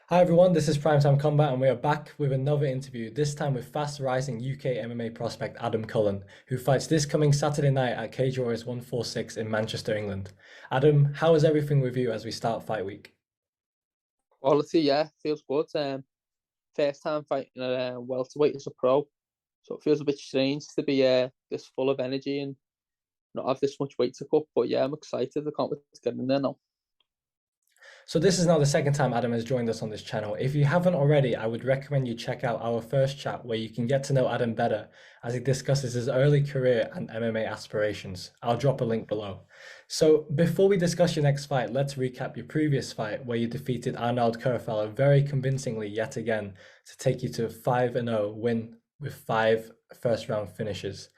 Hi everyone, this is Primetime Combat and we are back with another interview, this time with fast-rising UK MMA prospect Adam Cullen, who fights this coming Saturday night at Cage Warriors 146 in Manchester, England. Adam, how is everything with you as we start fight week? Quality, yeah, feels good. First time fighting at welterweight as a pro, so it feels a bit strange to be this full of energy and not have this much weight to cut. But yeah, I'm excited. I can't wait to get in there now. So this is now the second time Adam has joined us on this channel. If you haven't already, I would recommend you check out our first chat where you can get to know Adam better as he discusses his early career and MMA aspirations. I'll drop a link below. So before we discuss your next fight, let's recap your previous fight where you defeated Arnold Kerfella very convincingly yet again to take you to a 5-0 win with 5 first round finishes.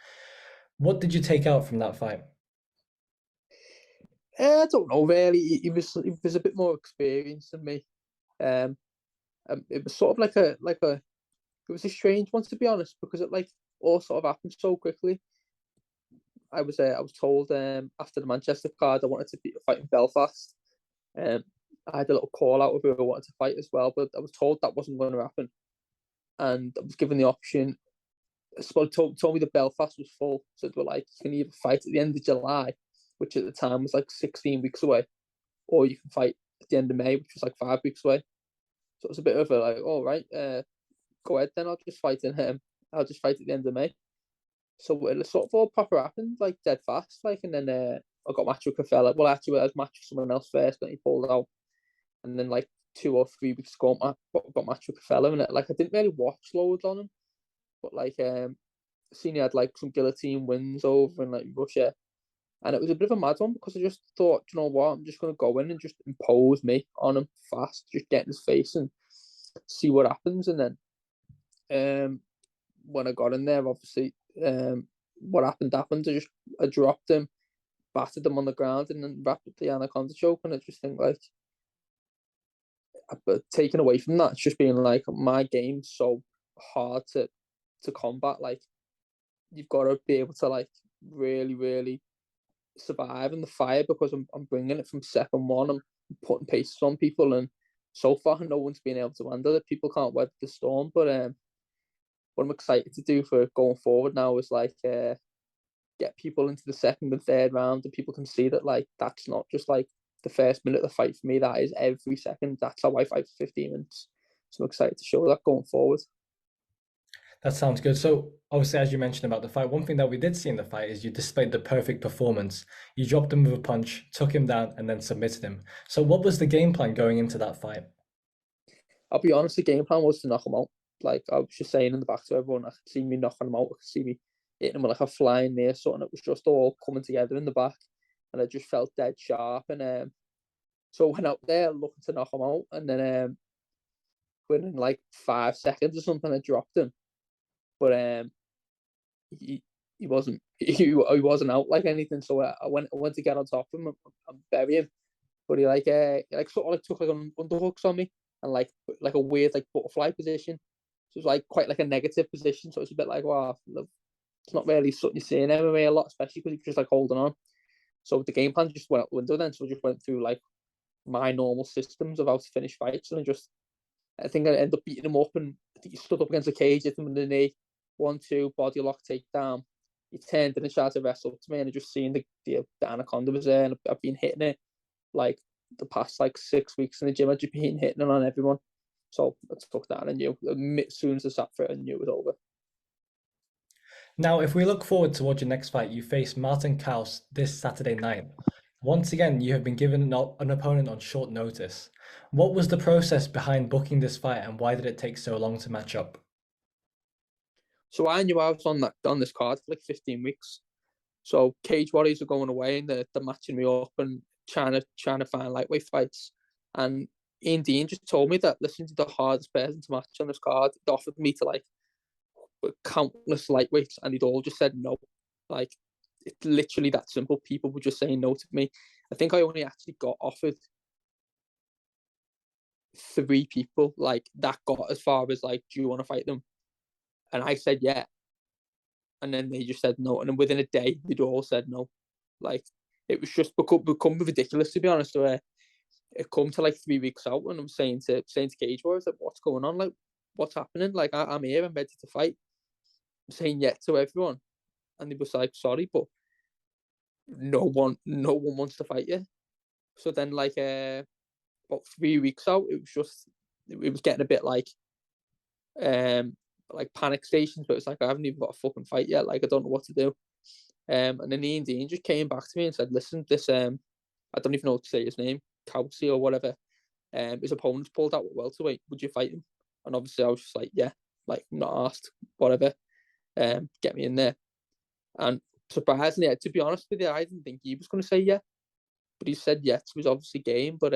What did you take out from that fight? I don't know really. He was a bit more experienced than me. Um, it was sort of like a it was a strange one to be honest because it like all sort of happened so quickly. I was told after the Manchester card I wanted to be fight in Belfast. Um, I had a little call out of who I wanted to fight as well, but I was told that wasn't going to happen, and I was given the option. Someone told me that Belfast was full, so they were like, you can either fight at the end of July, which at the time was like 16 weeks away, or you can fight at the end of May, which was like 5 weeks away. So it was a bit of a like, all right, go ahead then. I'll just fight at the end of May. So it sort of all proper happened like dead fast, like, and then I got matched with Cafella. Well, actually, I was matched with someone else first, but he pulled out, and then like 2 or 3 weeks ago, I got matched with Cafella, and like I didn't really watch loads on him, but like seen he had like some guillotine wins over in like Russia, and it was a bit of a mad one because I just thought, you know what, I'm just gonna go in and just impose me on him fast, just get in his face and see what happens, and then when I got in there, obviously, what happened happened. I dropped him, battered him on the ground, and then wrapped up the anaconda choke. And I just think like, but taken away from that, it's just being like my game's so hard to combat. Like you've got to be able to like really really survive in the fire because I'm bringing it from second one. I'm putting paces on people, and so far no one's been able to handle it. People can't weather the storm, but what I'm excited to do for going forward now is like get people into the second and third round, and people can see that like that's not just like the first minute of the fight for me. That is every second. That's how I fight for 15 minutes. So I'm excited to show that going forward. That sounds good. So, obviously, as you mentioned about the fight, one thing that we did see in the fight is you displayed the perfect performance. You dropped him with a punch, took him down, and then submitted him. So, what was the game plan going into that fight? I'll be honest, the game plan was to knock him out. Like I was just saying in the back to everyone, I could see me knocking him out. I could see me hitting him with like a flying near something. It was just all coming together in the back, and I just felt dead sharp. And so I went out there looking to knock him out, and then within like 5 seconds or something, I dropped him. But he wasn't he wasn't out like anything. So I went to get on top of him and bury him. But he sort of like took like an underhooks on me and like a weird like butterfly position. So it was like quite like a negative position. So it's a bit like, wow, it's not really something you see in MMA a lot, especially because you're just like holding on. So the game plan just went out the window then. So I just went through like my normal systems of how to finish fights, and I think I ended up beating him up, and I think he stood up against the cage, hit him in the knee, 1-2, body lock, takedown. He turned and tried to wrestle to me, and I just seen the anaconda was there, and I've been hitting it like the past like 6 weeks in the gym. I've just been hitting it on everyone. So I took that and I knew as soon as I sat for it, I knew it was over. Now, if we look forward towards your next fight, you face Martin Causse this Saturday night. Once again, you have been given an opponent on short notice. What was the process behind booking this fight, and why did it take so long to match up? So I knew I was on this card for like 15 weeks. So Cage Warriors are going away and they're matching me up and trying to find lightweight fights. And Ian Dean just told me that listen to the hardest person to match on this card. They offered me to like countless lightweights and they'd all just said no. Like it's literally that simple. People were just saying no to me. I think I only actually got offered 3 people like that got as far as like, do you want to fight them? And I said yeah. And then they just said no. And then within a day, they'd all said no. Like it was just become ridiculous to be honest. Where it come to like 3 weeks out, and I'm saying to Cage Warriors, like, what's going on? Like, what's happening? Like, I'm here, I'm ready to fight. I'm saying yeah to everyone, and they was like, sorry, but no one wants to fight you. So then, like, about 3 weeks out, it was getting a bit um like panic stations, but it's like I haven't even got a fucking fight yet. Like, I don't know what to do. And then Ian Dean just came back to me and said, listen, this I don't even know what to say his name, Causse or whatever. His opponent's pulled out at welterweight. Would you fight him? And obviously, I was just like, yeah, like, not asked, whatever. Get me in there. And surprisingly, to be honest with you, I didn't think he was going to say yeah, but he said yes. It was obviously game, but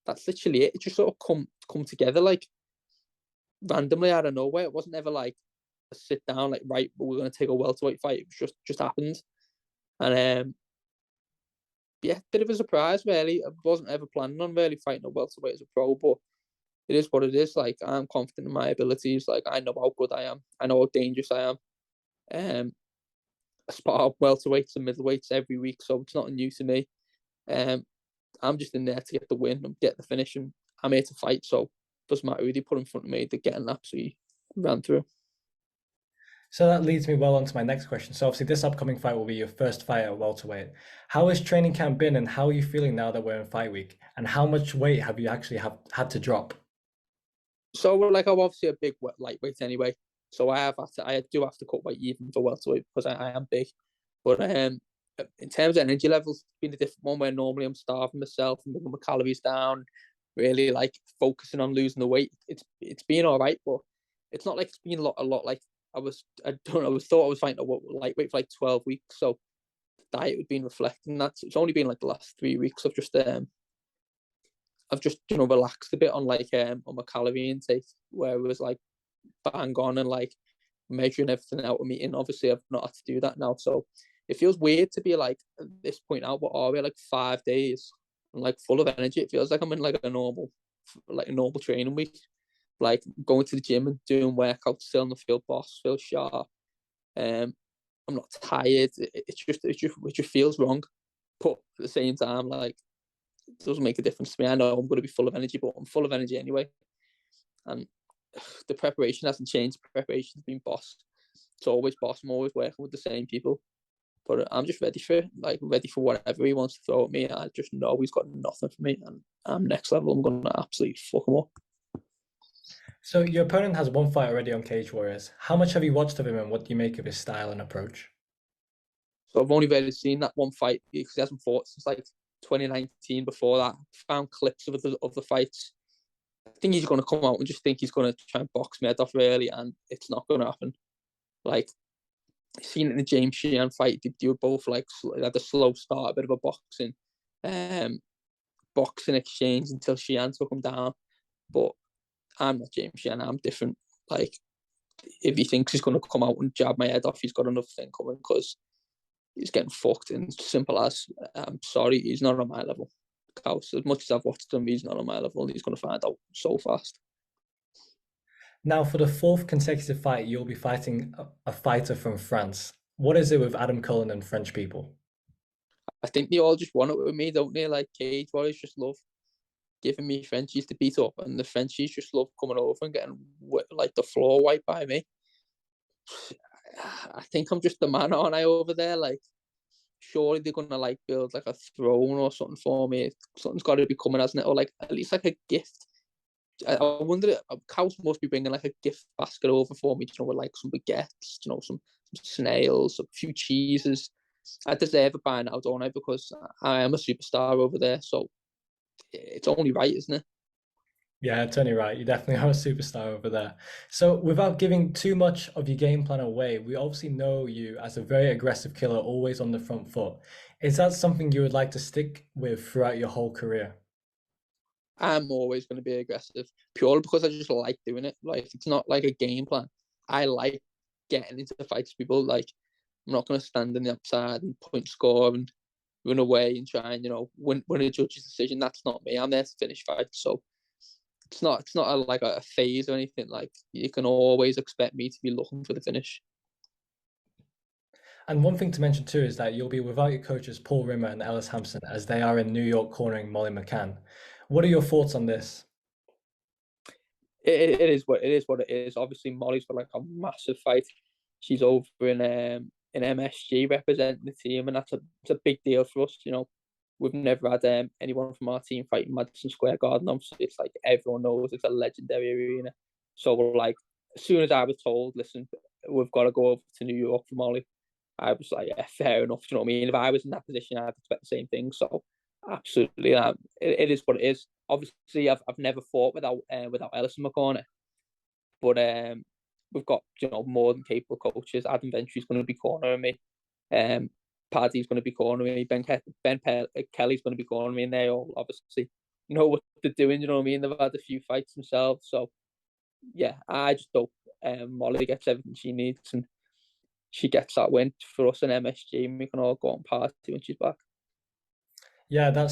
that's literally it. It just sort of come together like randomly out of nowhere. It wasn't ever like a sit down, like, right, but we're going to take a welterweight fight. It was just happened, and yeah, bit of a surprise really. I wasn't ever planning on really fighting a welterweight as a pro, but it is what it is. Like, I'm confident in my abilities. Like, I know how good I am. I know how dangerous I am. I spar welterweights and middleweights every week, so it's not new to me. Um, I'm just in there to get the win and get the finish, and I'm here to fight. So it doesn't matter who they put in front of me. They're getting absolutely ran through. So that leads me well on to my next question. So obviously this upcoming fight will be your first fight at welterweight. How has training camp been and how are you feeling now that we're in fight week? And how much weight have you actually had to drop? So, like, I'm obviously a big lightweight anyway. So I do have to cut weight even for welterweight because I am big. But in terms of energy levels, it's been a different one where normally I'm starving myself and bringing my calories down, really like focusing on losing the weight. It's been all right, but it's not like it's been a lot like I don't know, I thought I was fighting a lightweight for like 12 weeks. So the diet had been reflecting that. So it's only been like the last 3 weeks I've just relaxed a bit on on my calorie intake, where it was like bang on and like measuring everything out of me. And obviously, I've not had to do that now, so it feels weird to be like at this point out. What are we, like 5 days? I'm like full of energy. It feels like I'm in like a normal training week. Like going to the gym and doing workouts, still in the field boss, feel sharp. I'm not tired. It just feels wrong, but at the same time, like, it doesn't make a difference to me. I know I'm going to be full of energy, but I'm full of energy anyway. And the preparation hasn't changed. The preparation's been boss. It's always boss. I'm always working with the same people. But I'm just ready for it. Like, I'm ready for whatever he wants to throw at me. I just know he's got nothing for me. And I'm next level. I'm going to absolutely fuck him up. So your opponent has one fight already on Cage Warriors. How much have you watched of him and what do you make of his style and approach? So I've only really seen that one fight because he hasn't fought since like 2019. Before that, I found clips of the fights. I think he's going to come out and just think he's going to try and box me head off really, and it's not going to happen. Like, seen it in the James Sheehan fight, they were both like had a slow start, a bit of a um, boxing exchange until Sheehan took him down. But I'm not James Sheehan. I'm different. Like, if he thinks he's going to come out and jab my head off, he's got another thing coming because he's getting fucked. And simple as, I'm sorry, he's not on my level. Causse, as much as I've watched him, he's not on my level. He's going to find out so fast. Now, for the fourth consecutive fight, you'll be fighting a fighter from France. What is it with Adam Cullen and French people? I think they all just want it with me, don't they? Like, Cage Warriors just love giving me Frenchies to beat up, and the Frenchies just love coming over and getting like the floor wiped by me. I think I'm just the man, aren't I, over there? Like, surely they're gonna like build like a throne or something for me. Something's got to be coming, hasn't it? Or like at least like a gift. I wonder, Causse must be bringing like a gift basket over for me, with like some baguettes, some snails, a few cheeses. I deserve it by now, don't I? Because I am a superstar over there, so it's only right, isn't it? Yeah, Tony, right. You definitely are a superstar over there. So, without giving too much of your game plan away, we obviously know you as a very aggressive killer, always on the front foot. Is that something you would like to stick with throughout your whole career? I'm always going to be aggressive purely because I just like doing it. Like, it's not like a game plan. I like getting into the fights with people. Like, I'm not going to stand on the outside and point score and run away and try and win a judge's decision. That's not me. I'm there to finish fights. So it's not like a phase or anything. Like, you can always expect me to be looking for the finish. And one thing to mention too is that you'll be without your coaches Paul Rimmer and Ellis Hampson as they are in New York cornering Molly McCann. What are your thoughts on this? It is what it is. What it is. Obviously, Molly's got like a massive fight. She's over in MSG representing the team, and it's a big deal for us. You know, we've never had anyone from our team fighting Madison Square Garden. Obviously, it's like everyone knows it's a legendary arena. So like, as soon as I was told, listen, we've got to go over to New York for Molly, I was like, yeah, fair enough. You know what I mean? If I was in that position, I'd expect the same thing. So absolutely, it is what it is. Obviously, I've never fought without Ellis in my corner, but we've got more than capable coaches. Adam Ventry's going to be cornering me. Um, Paddy's going to be cornering me. Kelly's going to be cornering me, and they all obviously know what they're doing. You know what I mean? They've had a few fights themselves, so yeah, I just hope Molly gets everything she needs and she gets that win for us in MSG, and we can all go on party when she's back. Yeah, that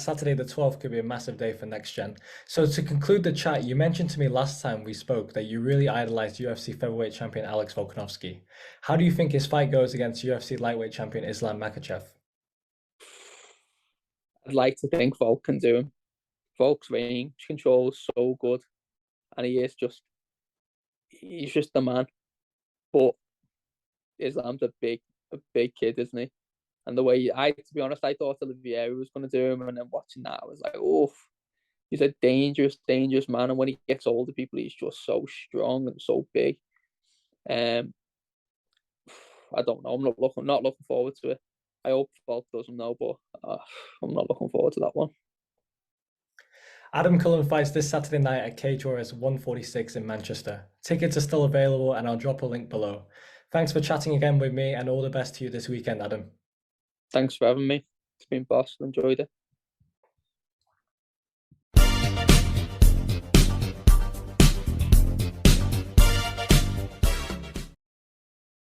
Saturday the 12th could be a massive day for Next Gen. So to conclude the chat, you mentioned to me last time we spoke that you really idolized UFC featherweight champion Alex Volkanovski. How do you think his fight goes against UFC lightweight champion Islam Makhachev? I'd like to think Volk can do him. Volk's range control is so good, and he's just the man. But Islam's a big kid, isn't he? And the way to be honest, I thought Olivier was going to do him, and then watching that, I was like, oh, he's a dangerous man. And when he gets older, people, he's just so strong and so big. I don't know. I'm not looking forward to it. I hope Volk doesn't know, but I'm not looking forward to that one. Adam Cullen fights this Saturday night at Cage Warriors 146 in Manchester. Tickets are still available, and I'll drop a link below. Thanks for chatting again with me, and all the best to you this weekend, Adam. Thanks for having me. It's been boss. Enjoyed it.